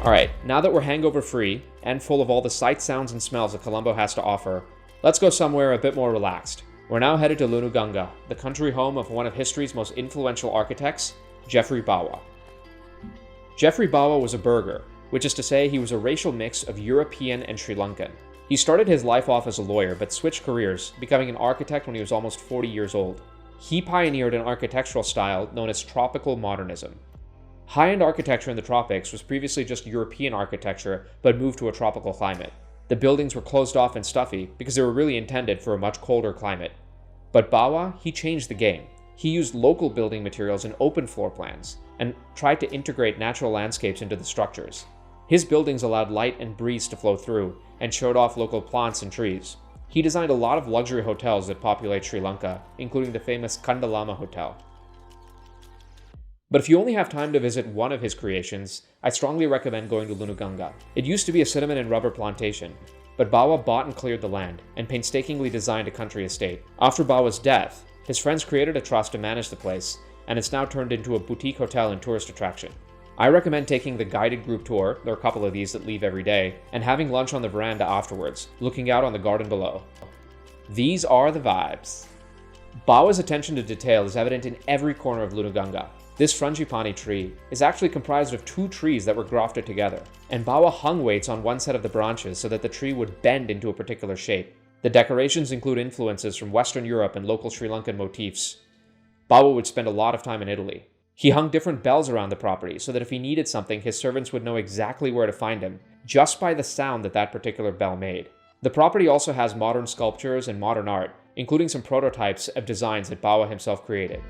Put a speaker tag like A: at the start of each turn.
A: Alright, now that we're hangover free, and full of all the sights, sounds, and smells that Colombo has to offer, let's go somewhere a bit more relaxed. We're now headed to Lunuganga, the country home of one of history's most influential architects, Geoffrey Bawa. Geoffrey Bawa was a burgher, which is to say he was a racial mix of European and Sri Lankan. He started his life off as a lawyer, but switched careers, becoming an architect when he was almost 40 years old. He pioneered an architectural style known as Tropical Modernism. High-end architecture in the tropics was previously just European architecture, but moved to a tropical climate. The buildings were closed off and stuffy because they were really intended for a much colder climate. But Bawa, he changed the game. He used local building materials and open floor plans, and tried to integrate natural landscapes into the structures. His buildings allowed light and breeze to flow through, and showed off local plants and trees. He designed a lot of luxury hotels that populate Sri Lanka, including the famous Kandalama Hotel. But if you only have time to visit one of his creations, I strongly recommend going to Lunuganga. It used to be a cinnamon and rubber plantation, but Bawa bought and cleared the land, and painstakingly designed a country estate. After Bawa's death, his friends created a trust to manage the place, and it's now turned into a boutique hotel and tourist attraction. I recommend taking the guided group tour, there are a couple of these that leave every day, and having lunch on the veranda afterwards, looking out on the garden below. These are the vibes. Bawa's attention to detail is evident in every corner of Lunuganga. This frangipani tree is actually comprised of 2 trees that were grafted together, and Bawa hung weights on one set of the branches so that the tree would bend into a particular shape. The decorations include influences from Western Europe and local Sri Lankan motifs. Bawa would spend a lot of time in Italy. He hung different bells around the property so that if he needed something, his servants would know exactly where to find him, just by the sound that that particular bell made. The property also has modern sculptures and modern art, including some prototypes of designs that Bawa himself created.